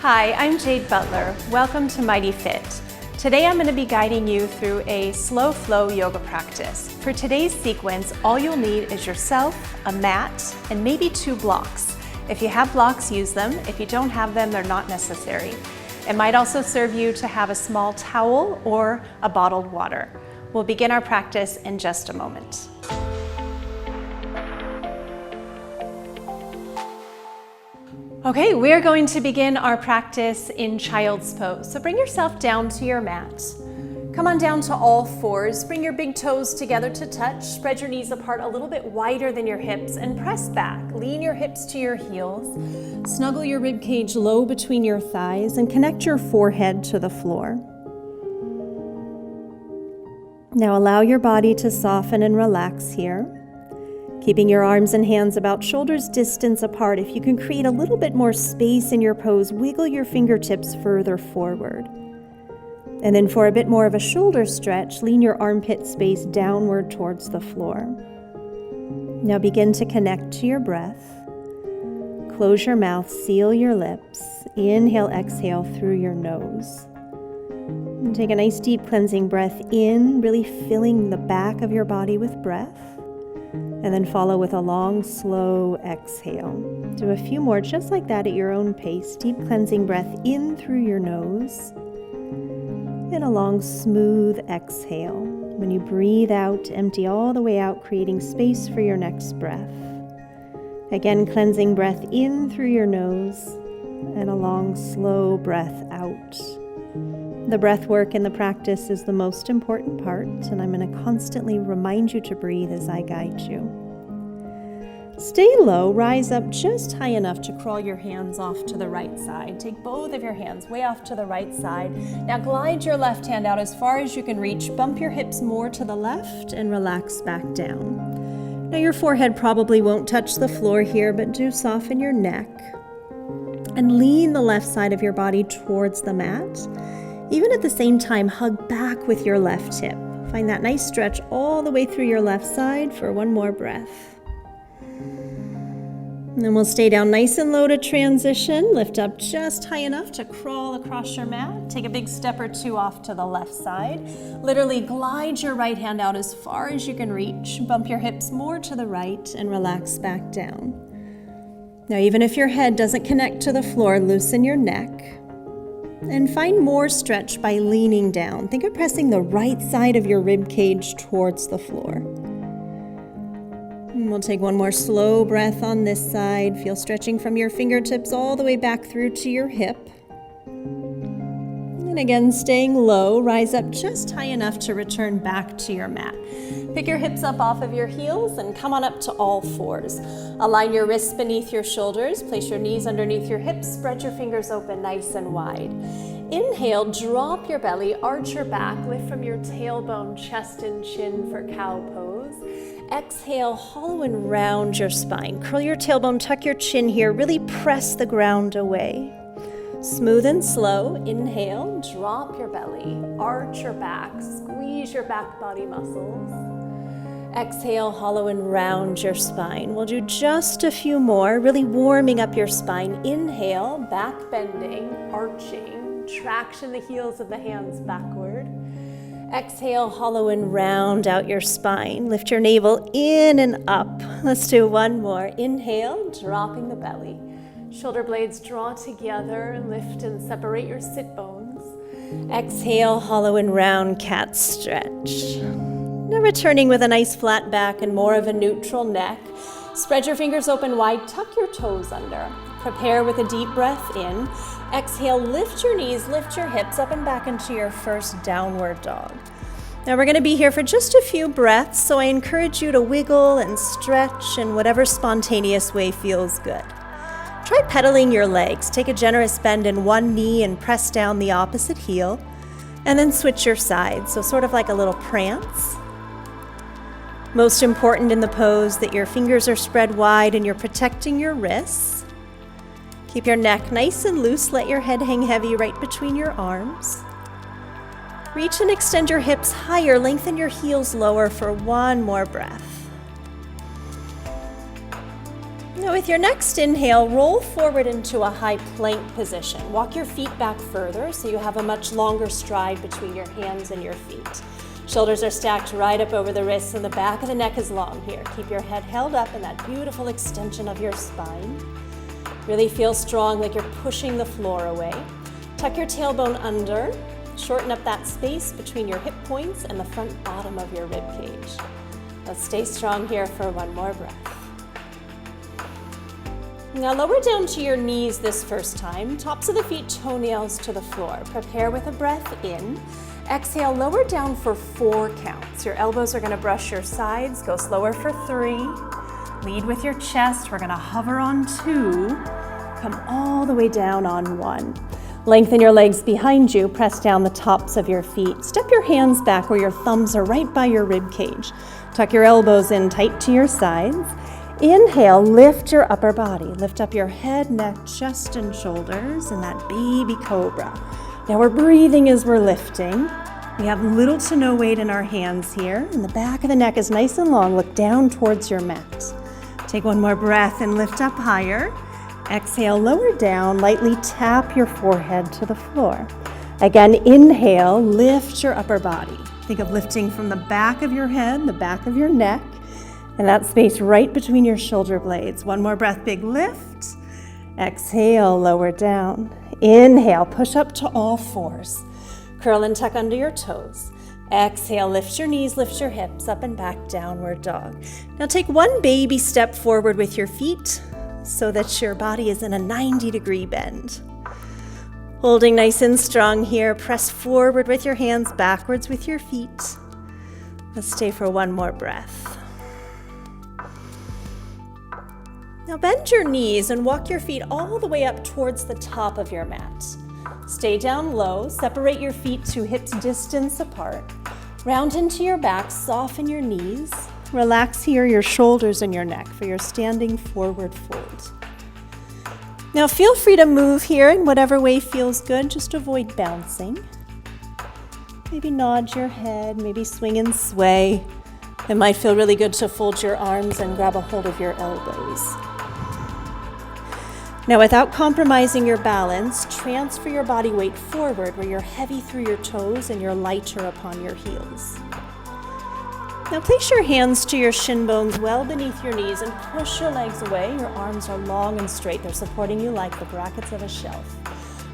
Hi, I'm Jade Butler. Welcome to Mighty Fit. Today I'm going to be guiding you through a slow flow yoga practice. For today's sequence, all you'll need is yourself, a mat, and maybe 2 blocks. If you have blocks, use them. If you don't have them, they're not necessary. It might also serve you to have a small towel or a bottled water. We'll begin our practice in just a moment. Okay, we're going to begin our practice in child's pose. So bring yourself down to your mat. Come on down to all fours. Bring your big toes together to touch. Spread your knees apart a little bit wider than your hips and press back. Lean your hips to your heels. Snuggle your rib cage low between your thighs and connect your forehead to the floor. Now allow your body to soften and relax here. Keeping your arms and hands about shoulders distance apart. If you can create a little bit more space in your pose, wiggle your fingertips further forward. And then for a bit more of a shoulder stretch, lean your armpit space downward towards the floor. Now begin to connect to your breath. Close your mouth, seal your lips. Inhale, exhale through your nose. And take a nice deep cleansing breath in, really filling the back of your body with breath. And then follow with a long, slow exhale. Do a few more just like that at your own pace. Deep cleansing breath in through your nose. And a long, smooth exhale. When you breathe out, empty all the way out, creating space for your next breath. Again, cleansing breath in through your nose. And a long, slow breath out. The breath work in the practice is the most important part, and I'm going to constantly remind you to breathe as I guide you. Stay low, rise up just high enough to crawl your hands off to the right side. Take both of your hands way off to the right side. Now glide your left hand out as far as you can reach. Bump your hips more to the left and relax back down. Now your forehead probably won't touch the floor here, but do soften your neck. And lean the left side of your body towards the mat. Even at the same time, hug back with your left hip. Find that nice stretch all the way through your left side for one more breath. And then we'll stay down nice and low to transition. Lift up just high enough to crawl across your mat. Take a big step or 2 off to the left side. Literally glide your right hand out as far as you can reach. Bump your hips more to the right and relax back down. Now, even if your head doesn't connect to the floor, loosen your neck. And find more stretch by leaning down. Think of pressing the right side of your rib cage towards the floor. And we'll take one more slow breath on this side. Feel stretching from your fingertips all the way back through to your hip. And again, staying low, rise up just high enough to return back to your mat. Pick your hips up off of your heels and come on up to all fours. Align your wrists beneath your shoulders. Place your knees underneath your hips. Spread your fingers open nice and wide. Inhale, drop your belly, arch your back, lift from your tailbone, chest and chin for cow pose. Exhale, hollow and round your spine. Curl your tailbone, tuck your chin here. Really press the ground away. Smooth and slow. Inhale, drop your belly, arch your back, squeeze your back body muscles. Exhale, hollow and round your spine. We'll do just a few more, really warming up your spine. Inhale, back bending, arching, traction the heels of the hands backward. Exhale, hollow and round out your spine. Lift your navel in and up. Let's do one more. Inhale, dropping the belly. Shoulder blades draw together, lift and separate your sit bones. Exhale, hollow and round cat stretch. Now returning with a nice flat back and more of a neutral neck. Spread your fingers open wide, tuck your toes under. Prepare with a deep breath in. Exhale, lift your knees, lift your hips up and back into your first downward dog. Now we're going to be here for just a few breaths, so I encourage you to wiggle and stretch in whatever spontaneous way feels good. Try pedaling your legs. Take a generous bend in one knee and press down the opposite heel, and then switch your sides, so sort of like a little prance. Most important in the pose that your fingers are spread wide and you're protecting your wrists. Keep your neck nice and loose. Let your head hang heavy right between your arms. Reach and extend your hips higher. Lengthen your heels lower for one more breath. Now with your next inhale, roll forward into a high plank position. Walk your feet back further so you have a much longer stride between your hands and your feet. Shoulders are stacked right up over the wrists and the back of the neck is long here. Keep your head held up in that beautiful extension of your spine. Really feel strong, like you're pushing the floor away. Tuck your tailbone under. Shorten up that space between your hip points and the front bottom of your rib cage. Let's stay strong here for one more breath. Now lower down to your knees this first time, tops of the feet, toenails to the floor. Prepare with a breath in. Exhale, lower down for 4 counts. Your elbows are gonna brush your sides. Go slower for 3. Lead with your chest. We're gonna hover on 2. Come all the way down on 1. Lengthen your legs behind you. Press down the tops of your feet. Step your hands back where your thumbs are right by your rib cage. Tuck your elbows in tight to your sides. Inhale, lift your upper body. Lift up your head, neck, chest, and shoulders in that baby cobra. Now we're breathing as we're lifting. We have little to no weight in our hands here, and the back of the neck is nice and long. Look down towards your mat. Take one more breath and lift up higher. Exhale, lower down, lightly tap your forehead to the floor. Again, inhale, lift your upper body. Think of lifting from the back of your head, the back of your neck, and that space right between your shoulder blades. One more breath, big lift. Exhale, lower down. Inhale, push up to all 4s. Curl and tuck under your toes. Exhale, lift your knees, lift your hips, up and back, downward dog. Now take one baby step forward with your feet so that your body is in a 90-degree bend. Holding nice and strong here, press forward with your hands, backwards with your feet. Let's stay for one more breath. Now bend your knees and walk your feet all the way up towards the top of your mat. Stay down low, separate your feet to hips distance apart. Round into your back, soften your knees. Relax here your shoulders and your neck for your standing forward fold. Now feel free to move here in whatever way feels good, just avoid bouncing. Maybe nod your head, maybe swing and sway. It might feel really good to fold your arms and grab a hold of your elbows. Now, without compromising your balance, transfer your body weight forward where you're heavy through your toes and you're lighter upon your heels. Now, place your hands to your shin bones well beneath your knees and push your legs away. Your arms are long and straight. They're supporting you like the brackets of a shelf.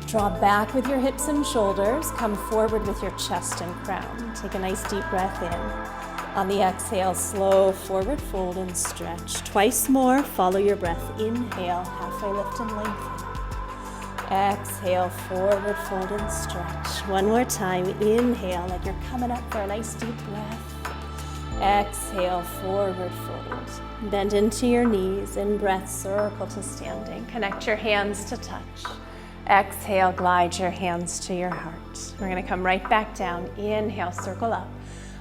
Draw back with your hips and shoulders. Come forward with your chest and crown. Take a nice deep breath in. On the exhale, slow forward fold and stretch. Twice more, follow your breath. Inhale, halfway lift and lengthen. Exhale, forward fold and stretch. One more time, inhale like you're coming up for a nice deep breath. Exhale, forward fold. Bend into your knees, in breath, circle to standing. Connect your hands to touch. Exhale, glide your hands to your heart. We're gonna come right back down. Inhale, circle up.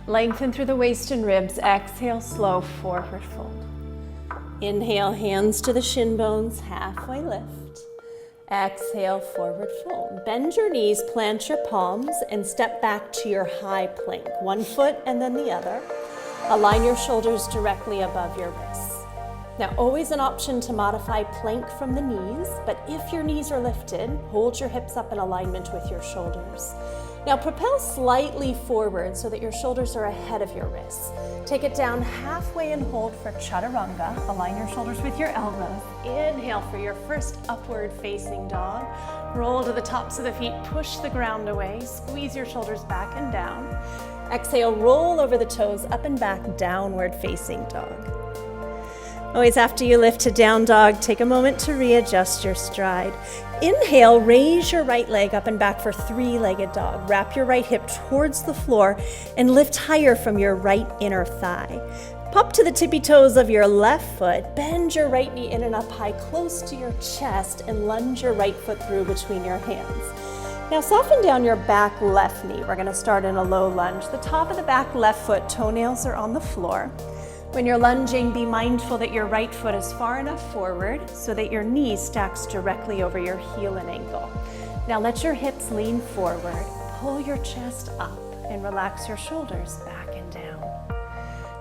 Lengthen through the waist and ribs. Exhale, slow forward fold. Inhale, hands to the shin bones, halfway lift. Exhale, forward fold. Bend your knees, plant your palms, and step back to your high plank. One foot and then the other. Align your shoulders directly above your wrists. Now, always an option to modify plank from the knees, but if your knees are lifted, hold your hips up in alignment with your shoulders. Now propel slightly forward so that your shoulders are ahead of your wrists. Take it down halfway and hold for chaturanga. Align your shoulders with your elbows. Inhale for your first upward facing dog. Roll to the tops of the feet, push the ground away. Squeeze your shoulders back and down. Exhale, roll over the toes, up and back, downward facing dog. Always after you lift to down dog, take a moment to readjust your stride. Inhale, raise your right leg up and back for three-legged dog. Wrap your right hip towards the floor and lift higher from your right inner thigh. Pop to the tippy toes of your left foot. Bend your right knee in and up high, close to your chest, and lunge your right foot through between your hands. Now soften down your back left knee. We're gonna start in a low lunge. The top of the back left foot, toenails are on the floor. When you're lunging, be mindful that your right foot is far enough forward so that your knee stacks directly over your heel and ankle. Now let your hips lean forward, pull your chest up, and relax your shoulders back and down.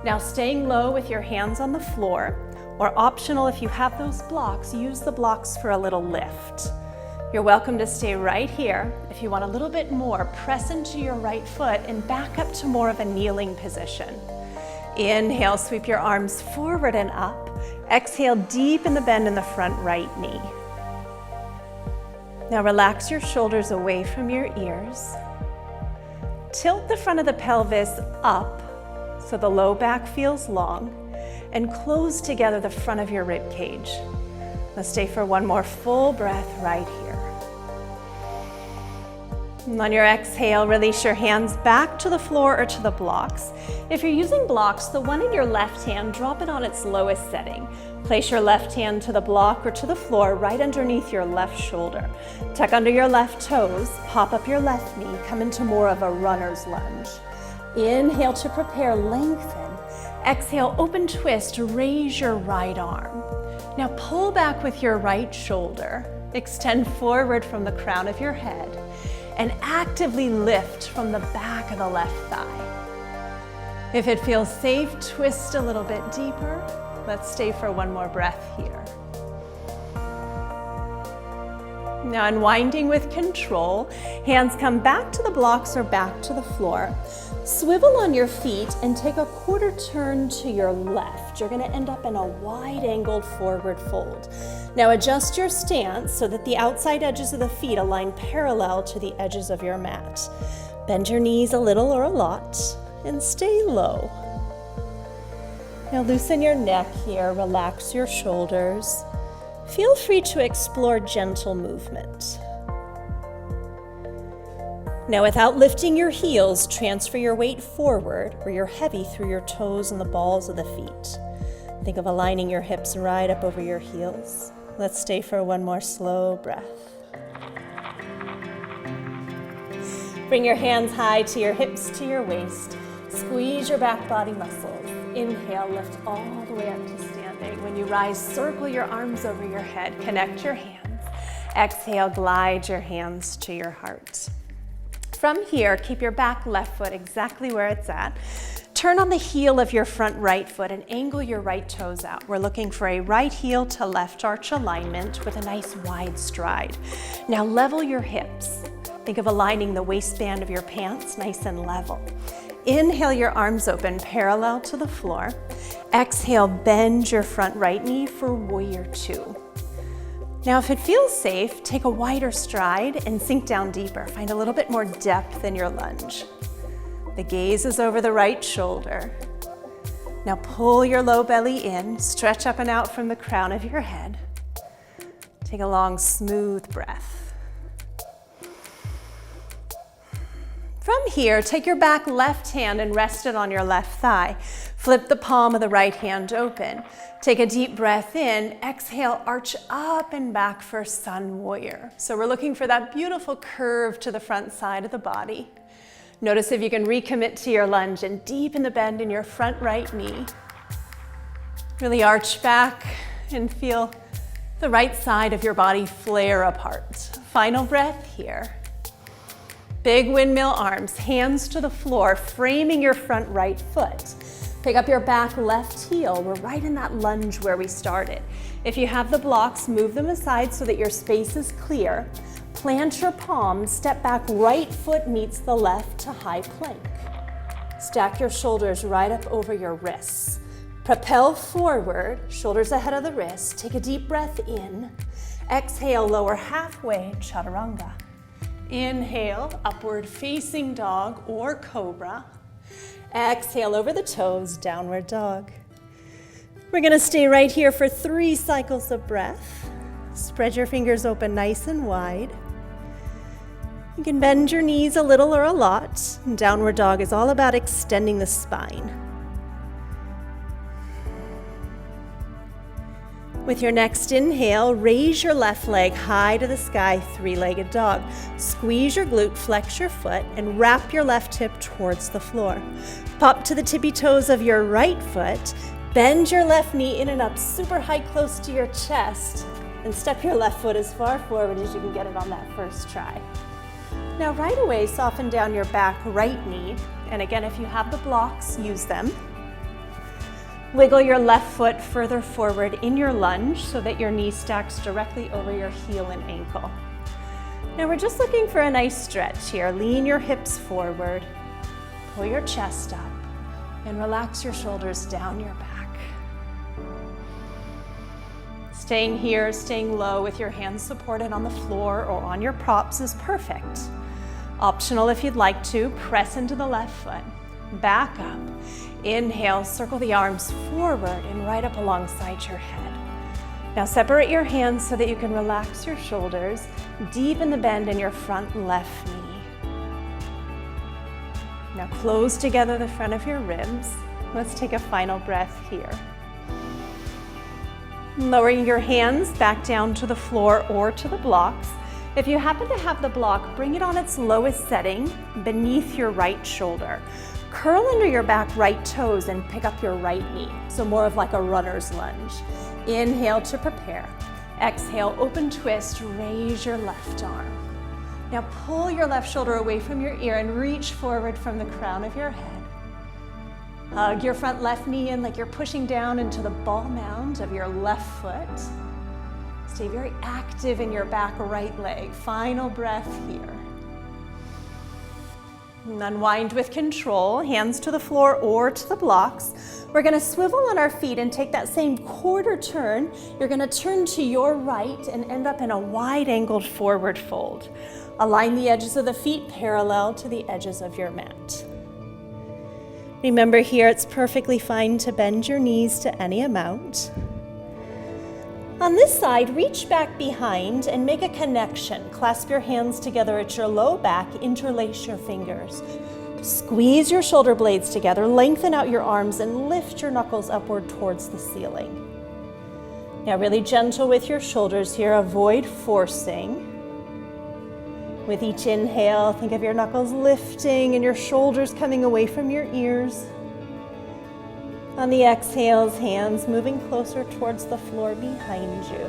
Now staying low with your hands on the floor, Or optional, if you have those blocks, use the blocks for a little lift. You're welcome to stay right here. If you want a little bit more, press into your right foot and back up to more of a kneeling position. Inhale, sweep your arms forward and up. Exhale, deepen the bend in the front right knee. Now relax your shoulders away from your ears. Tilt the front of the pelvis up so the low back feels long, and close together the front of your rib cage. Let's stay for one more full breath right here. And on your exhale, release your hands back to the floor or to the blocks. If you're using blocks, the one in your left hand, drop it on its lowest setting. Place your left hand to the block or to the floor right underneath your left shoulder. Tuck under your left toes, pop up your left knee, come into more of a runner's lunge. Inhale to prepare, lengthen. Exhale, open twist, raise your right arm. Now pull back with your right shoulder. Extend forward from the crown of your head and actively lift from the back of the left thigh. If it feels safe, twist a little bit deeper. Let's stay for one more breath here. Now unwinding with control, hands come back to the blocks or back to the floor. Swivel on your feet and take a quarter turn to your left. You're going to end up in a wide-angled forward fold. Now adjust your stance so that the outside edges of the feet align parallel to the edges of your mat. Bend your knees a little or a lot and stay low. Now loosen your neck here, relax your shoulders. Feel free to explore gentle movement. Now without lifting your heels, transfer your weight forward where you're heavy through your toes and the balls of the feet. Think of aligning your hips right up over your heels. Let's stay for one more slow breath. Bring your hands high to your hips, to your waist. Squeeze your back body muscles. Inhale, lift all the way up to standing. When you rise, circle your arms over your head. Connect your hands. Exhale, glide your hands to your heart. From here, keep your back left foot exactly where it's at. Turn on the heel of your front right foot and angle your right toes out. We're looking for a right heel to left arch alignment with a nice wide stride. Now level your hips. Think of aligning the waistband of your pants nice and level. Inhale, your arms open parallel to the floor. Exhale, bend your front right knee for warrior two. Now, if it feels safe, take a wider stride and sink down deeper. Find a little bit more depth in your lunge. The gaze is over the right shoulder. Now pull your low belly in, stretch up and out from the crown of your head. Take a long, smooth breath. From here, take your back left hand and rest it on your left thigh. Flip the palm of the right hand open. Take a deep breath in. Exhale, arch up and back for sun warrior. So we're looking for that beautiful curve to the front side of the body. Notice if you can recommit to your lunge and deepen the bend in your front right knee. Really arch back and feel the right side of your body flare apart. Final breath here. Big windmill arms, hands to the floor, framing your front right foot. Pick up your back left heel. We're right in that lunge where we started. If you have the blocks, move them aside so that your space is clear. Plant your palms, step back, right foot meets the left to high plank. Stack your shoulders right up over your wrists. Propel forward, shoulders ahead of the wrist. Take a deep breath in. Exhale, lower halfway, chaturanga. Inhale, upward facing dog or cobra. Exhale over the toes, downward dog. We're gonna stay right here for 3 cycles of breath. Spread your fingers open nice and wide. You can bend your knees a little or a lot. Downward dog is all about extending the spine. With your next inhale, raise your left leg high to the sky, 3-legged dog. Squeeze your glute, flex your foot, and wrap your left hip towards the floor. Pop to the tippy toes of your right foot. Bend your left knee in and up super high, close to your chest. And step your left foot as far forward as you can get it on that first try. Now right away, soften down your back right knee. And again, if you have the blocks, use them. Wiggle your left foot further forward in your lunge so that your knee stacks directly over your heel and ankle. Now we're just looking for a nice stretch here. Lean your hips forward, pull your chest up, and relax your shoulders down your back. Staying here, staying low with your hands supported on the floor or on your props is perfect. Optional if you'd like to, press into the left foot, back up. Inhale, circle the arms forward and right up alongside your head. Now separate your hands so that you can relax your shoulders, deepen the bend in your front left knee. Now close together the front of your ribs. Let's take a final breath here. Lowering your hands back down to the floor or to the blocks. If you happen to have the block, bring it on its lowest setting beneath your right shoulder. Curl under your back right toes and pick up your right knee, so more of like a runner's lunge. Inhale to prepare. Exhale, open twist, raise your left arm. Now pull your left shoulder away from your ear and reach forward from the crown of your head. Hug your front left knee in like you're pushing down into the ball mound of your left foot. Stay very active in your back right leg. Final breath here. And unwind with control, hands to the floor or to the blocks. We're gonna swivel on our feet and take that same quarter turn. You're gonna turn to your right and end up in a wide-angled forward fold. Align the edges of the feet parallel to the edges of your mat. Remember here, it's perfectly fine to bend your knees to any amount. On this side, reach back behind and make a connection. Clasp your hands together at your low back, interlace your fingers. Squeeze your shoulder blades together, lengthen out your arms, and lift your knuckles upward towards the ceiling. Now really gentle with your shoulders here, avoid forcing. With each inhale, think of your knuckles lifting and your shoulders coming away from your ears. On the exhales, hands moving closer towards the floor behind you.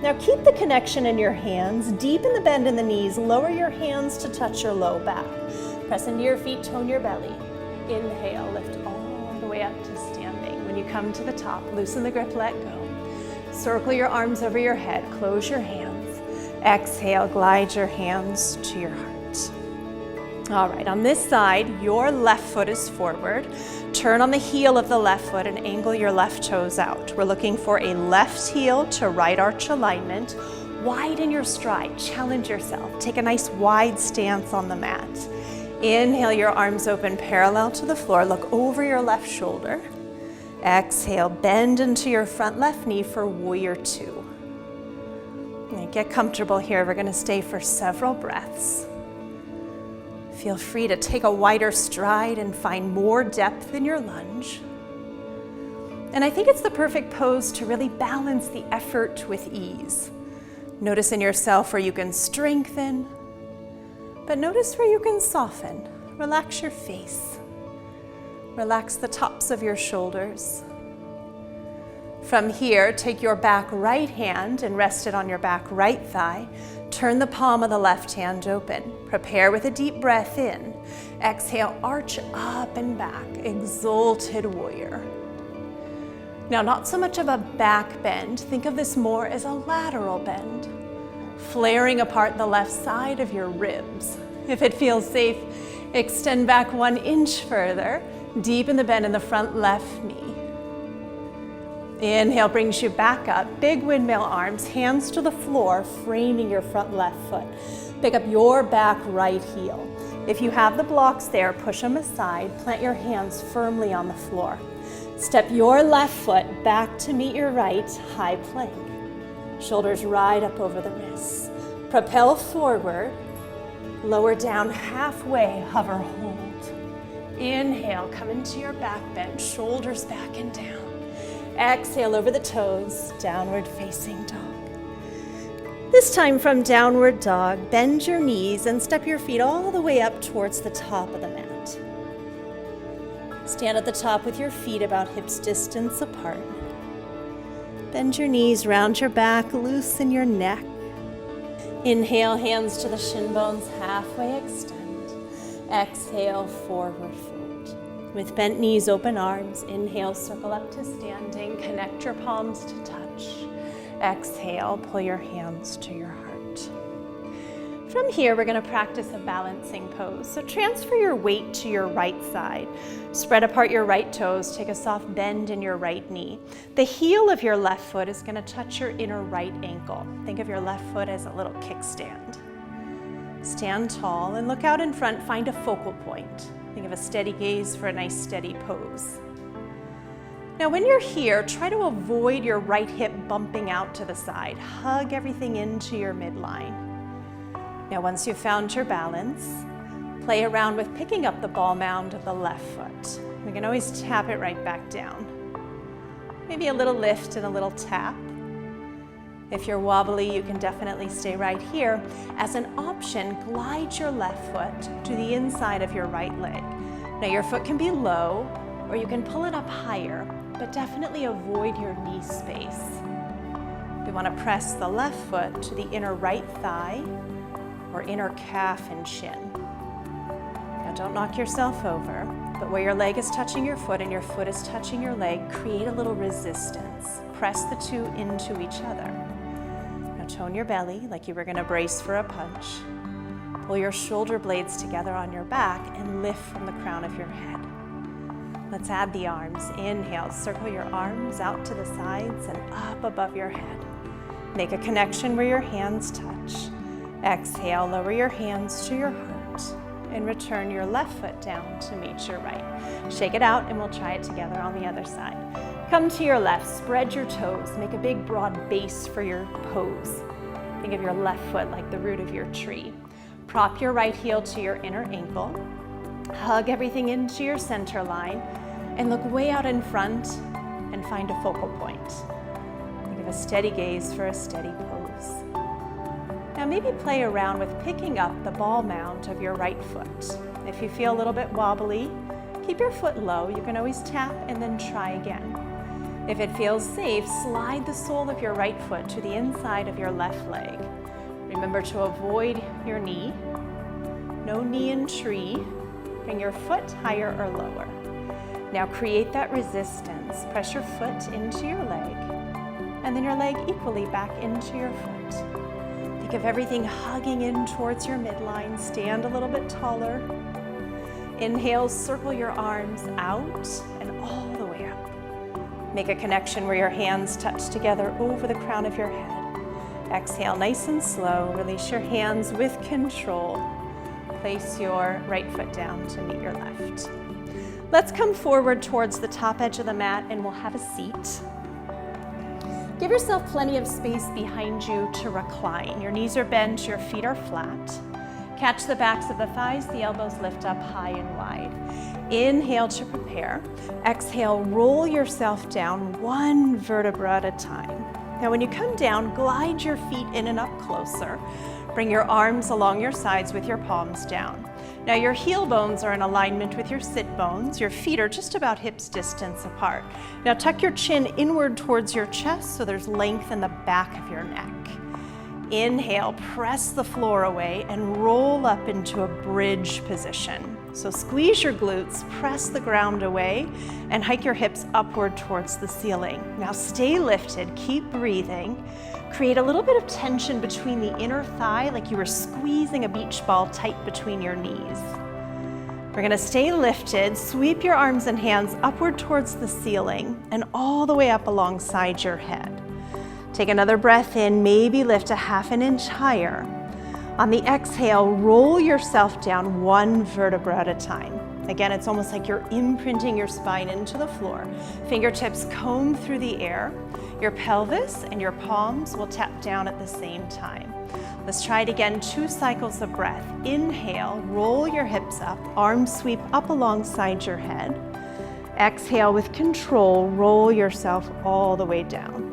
Now keep the connection in your hands, deepen the bend in the knees, lower your hands to touch your low back. Press into your feet, tone your belly. Inhale, lift all the way up to standing. When you come to the top, loosen the grip, let go. Circle your arms over your head, close your hands. Exhale, glide your hands to your heart. All right, on this side, your left foot is forward. Turn on the heel of the left foot and angle your left toes out. We're looking for a left heel to right arch alignment. Widen your stride, challenge yourself. Take a nice wide stance on the mat. Inhale, your arms open parallel to the floor. Look over your left shoulder. Exhale, bend into your front left knee for warrior two. Get comfortable here. We're gonna stay for several breaths. Feel free to take a wider stride and find more depth in your lunge. And I think it's the perfect pose to really balance the effort with ease. Notice in yourself where you can strengthen, but notice where you can soften. Relax your face. Relax the tops of your shoulders. From here, take your back right hand and rest it on your back right thigh. Turn the palm of the left hand open. Prepare with a deep breath in. Exhale, arch up and back, exalted warrior. Now, not so much of a back bend. Think of this more as a lateral bend, flaring apart the left side of your ribs. If it feels safe, extend back 1 inch further. Deepen the bend in the front left knee. Inhale brings you back up, big windmill arms, hands to the floor, framing your front left foot. Pick up your back right heel. If you have the blocks there, push them aside, plant your hands firmly on the floor. Step your left foot back to meet your right, high plank. Shoulders right up over the wrists. Propel forward, lower down halfway, hover, hold. Inhale, come into your back bend, shoulders back and down. Exhale over the toes, downward facing dog. This time from downward dog, bend your knees and step your feet all the way up towards the top of the mat. Stand at the top with your feet about hips distance apart. Bend your knees, round your back, loosen your neck. Inhale, hands to the shin bones, halfway extend. Exhale, forward fold. With bent knees, open arms, inhale, circle up to standing, connect your palms to touch. Exhale, pull your hands to your heart. From here, we're going to practice a balancing pose. So transfer your weight to your right side. Spread apart your right toes, take a soft bend in your right knee. The heel of your left foot is going to touch your inner right ankle. Think of your left foot as a little kickstand. Stand tall and look out in front, find a focal point. Think of a steady gaze for a nice steady pose. Now when you're here, try to avoid your right hip bumping out to the side. Hug everything into your midline. Now once you've found your balance, play around with picking up the ball mound of the left foot. We can always tap it right back down. Maybe a little lift and a little tap. If you're wobbly, you can definitely stay right here. As an option, glide your left foot to the inside of your right leg. Now your foot can be low, or you can pull it up higher, but definitely avoid your knee space. We want to press the left foot to the inner right thigh, or inner calf and shin. Now don't knock yourself over, but where your leg is touching your foot and your foot is touching your leg, create a little resistance. Press the two into each other. Now tone your belly like you were going to brace for a punch. Pull your shoulder blades together on your back and lift from the crown of your head. Let's add the arms. Inhale, circle your arms out to the sides and up above your head. Make a connection where your hands touch. Exhale, lower your hands to your heart and return your left foot down to meet your right. Shake it out and we'll try it together on the other side. Come to your left, spread your toes, make a big broad base for your pose. Think of your left foot like the root of your tree. Prop your right heel to your inner ankle. Hug everything into your center line and look way out in front and find a focal point. Think of a steady gaze for a steady pose. Now maybe play around with picking up the ball mound of your right foot. If you feel a little bit wobbly, keep your foot low. You can always tap and then try again. If it feels safe, slide the sole of your right foot to the inside of your left leg. Remember to avoid your knee. No knee in tree. Bring your foot higher or lower. Now create that resistance. Press your foot into your leg, and then your leg equally back into your foot. Think of everything hugging in towards your midline. Stand a little bit taller. Inhale, circle your arms out and all the way up. Make a connection where your hands touch together over the crown of your head. Exhale, nice and slow. Release your hands with control. Place your right foot down to meet your left. Let's come forward towards the top edge of the mat and we'll have a seat. Give yourself plenty of space behind you to recline. Your knees are bent, your feet are flat. Catch the backs of the thighs, the elbows lift up high and wide. Inhale to prepare. Exhale, roll yourself down one vertebra at a time. Now when you come down, glide your feet in and up closer. Bring your arms along your sides with your palms down. Now your heel bones are in alignment with your sit bones. Your feet are just about hips distance apart. Now tuck your chin inward towards your chest so there's length in the back of your neck. Inhale, press the floor away and roll up into a bridge position. So squeeze your glutes, press the ground away, and hike your hips upward towards the ceiling. Now stay lifted, keep breathing. Create a little bit of tension between the inner thigh, like you were squeezing a beach ball tight between your knees. We're gonna stay lifted, sweep your arms and hands upward towards the ceiling and all the way up alongside your head. Take another breath in, maybe lift a half an inch higher. On the exhale, roll yourself down one vertebra at a time. Again, it's almost like you're imprinting your spine into the floor. Fingertips comb through the air. Your pelvis and your palms will tap down at the same time. Let's try it again, 2 cycles of breath. Inhale, roll your hips up, arms sweep up alongside your head. Exhale with control, roll yourself all the way down.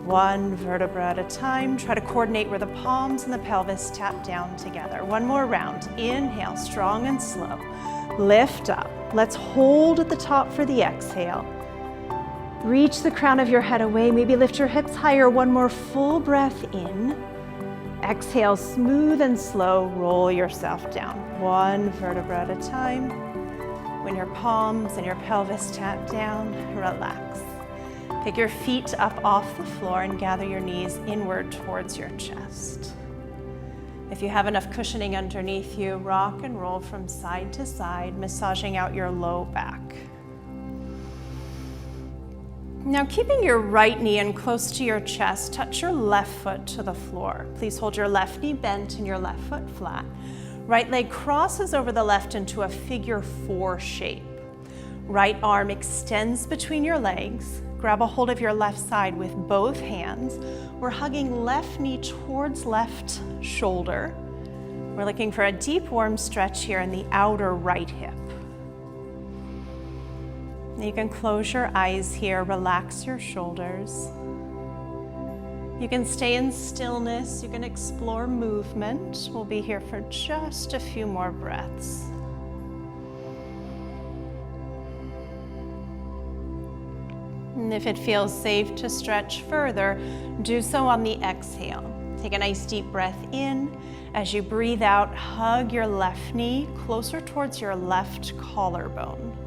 One vertebra at a time. Try to coordinate where the palms and the pelvis tap down together. One more round. Inhale, strong and slow. Lift up. Let's hold at the top for the exhale. Reach the crown of your head away. Maybe lift your hips higher. One more full breath in. Exhale, smooth and slow. Roll yourself down. One vertebra at a time. When your palms and your pelvis tap down, relax. Pick your feet up off the floor and gather your knees inward towards your chest. If you have enough cushioning underneath you, rock and roll from side to side, massaging out your low back. Now, keeping your right knee in close to your chest, touch your left foot to the floor. Please hold your left knee bent and your left foot flat. Right leg crosses over the left into a figure 4 shape. Right arm extends between your legs. Grab a hold of your left side with both hands. We're hugging left knee towards left shoulder. We're looking for a deep, warm stretch here in the outer right hip. You can close your eyes here, relax your shoulders. You can stay in stillness, you can explore movement. We'll be here for just a few more breaths. And if it feels safe to stretch further, do so on the exhale. Take a nice deep breath in. As you breathe out, hug your left knee closer towards your left collarbone.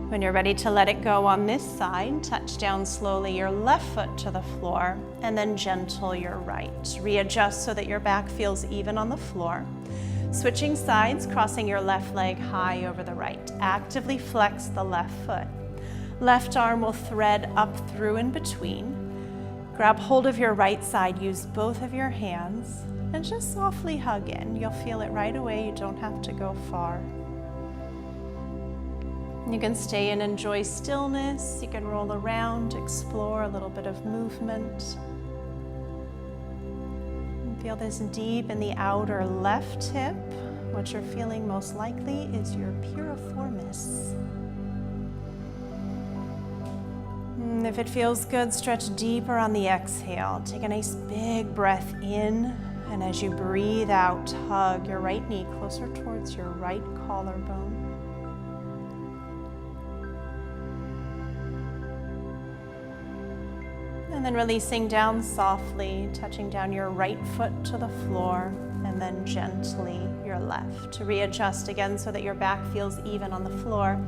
When you're ready to let it go on this side, touch down slowly your left foot to the floor and then gentle your right. Readjust so that your back feels even on the floor. Switching sides, crossing your left leg high over the right. Actively flex the left foot. Left arm will thread up through and between. Grab hold of your right side, use both of your hands, and just softly hug in. You'll feel it right away, you don't have to go far. You can stay and enjoy stillness. You can roll around, explore a little bit of movement. Feel this deep in the outer left hip. What you're feeling most likely is your piriformis. And if it feels good, stretch deeper on the exhale. Take a nice big breath in, and as you breathe out, hug your right knee closer towards your right collarbone. And then releasing down softly, touching down your right foot to the floor, and then gently your left. To readjust again so that your back feels even on the floor.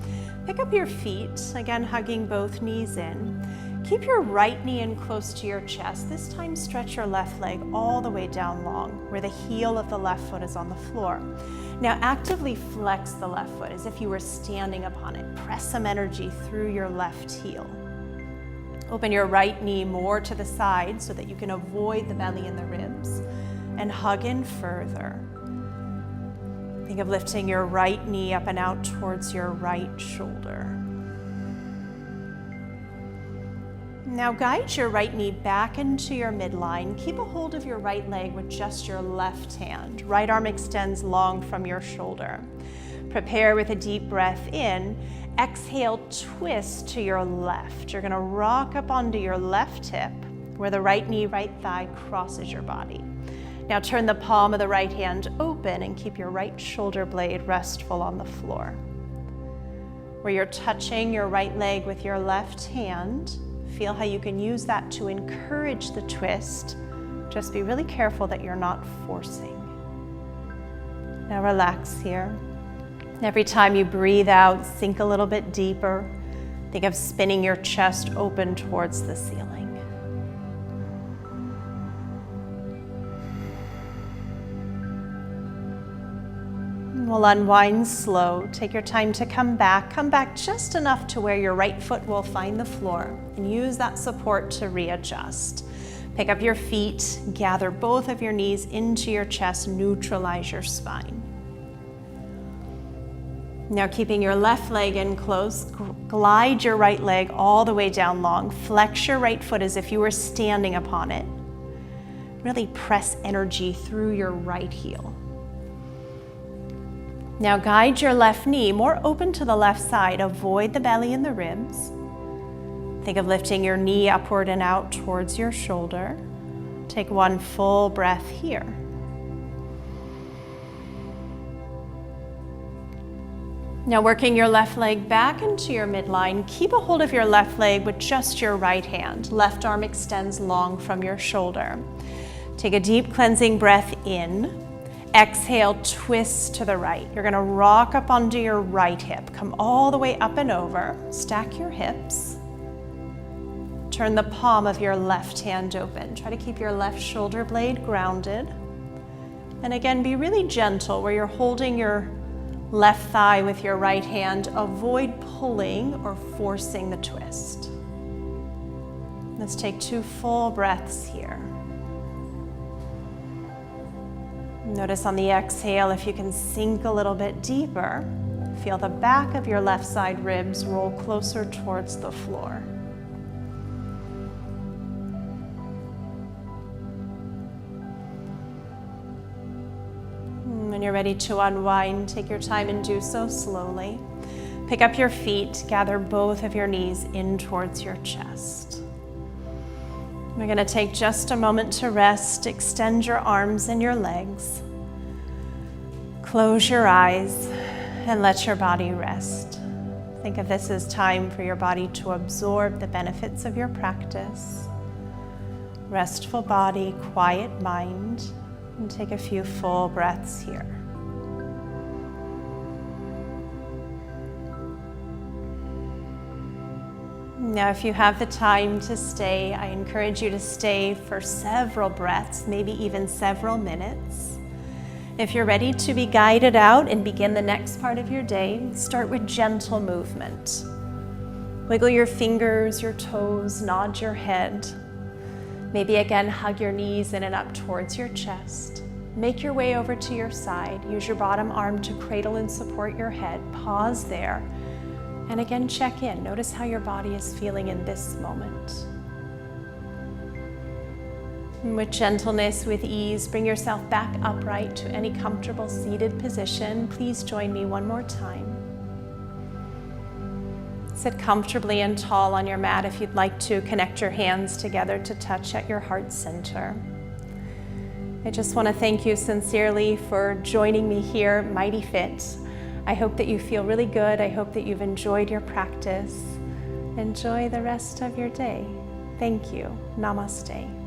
Pick up your feet, again hugging both knees in. Keep your right knee in close to your chest. This time stretch your left leg all the way down long, where the heel of the left foot is on the floor. Now actively flex the left foot as if you were standing upon it. Press some energy through your left heel. Open your right knee more to the side so that you can avoid the belly and the ribs, and hug in further. Think of lifting your right knee up and out towards your right shoulder. Now guide your right knee back into your midline. Keep a hold of your right leg with just your left hand. Right arm extends long from your shoulder. Prepare with a deep breath in. Exhale, twist to your left. You're gonna rock up onto your left hip where the right knee, right thigh crosses your body. Now turn the palm of the right hand open and keep your right shoulder blade restful on the floor. Where you're touching your right leg with your left hand, feel how you can use that to encourage the twist. Just be really careful that you're not forcing. Now relax here. Every time you breathe out, sink a little bit deeper. Think of spinning your chest open towards the ceiling. We'll unwind slow. Take your time to come back. Come back just enough to where your right foot will find the floor, and use that support to readjust. Pick up your feet, gather both of your knees into your chest, neutralize your spine. Now keeping your left leg in close, glide your right leg all the way down long. Flex your right foot as if you were standing upon it. Really press energy through your right heel. Now guide your left knee more open to the left side. Avoid the belly and the ribs. Think of lifting your knee upward and out towards your shoulder. Take one full breath here. Now working your left leg back into your midline, keep a hold of your left leg with just your right hand. Left arm extends long from your shoulder. Take a deep cleansing breath in. Exhale, twist to the right. You're gonna rock up onto your right hip. Come all the way up and over. Stack your hips. Turn the palm of your left hand open. Try to keep your left shoulder blade grounded. And again, be really gentle where you're holding your left thigh with your right hand. Avoid pulling or forcing the twist. Let's take 2 full breaths here. Notice on the exhale if you can sink a little bit deeper. Feel the back of your left side ribs roll closer towards the floor. When you're ready to unwind, take your time and do so slowly. Pick up your feet, gather both of your knees in towards your chest. We're going to take just a moment to rest. Extend your arms and your legs. Close your eyes and let your body rest. Think of this as time for your body to absorb the benefits of your practice. Restful body, quiet mind, and take a few full breaths here. Now, if you have the time to stay, I encourage you to stay for several breaths, maybe even several minutes. If you're ready to be guided out and begin the next part of your day, start with gentle movement. Wiggle your fingers, your toes, nod your head. Maybe again, hug your knees in and up towards your chest. Make your way over to your side. Use your bottom arm to cradle and support your head. Pause there. And again, check in. Notice how your body is feeling in this moment. And with gentleness, with ease, bring yourself back upright to any comfortable seated position. Please join me one more time. Sit comfortably and tall on your mat if you'd like to. Connect your hands together to touch at your heart center. I just want to thank you sincerely for joining me here, Mighty Fit. I hope that you feel really good. I hope that you've enjoyed your practice. Enjoy the rest of your day. Thank you. Namaste.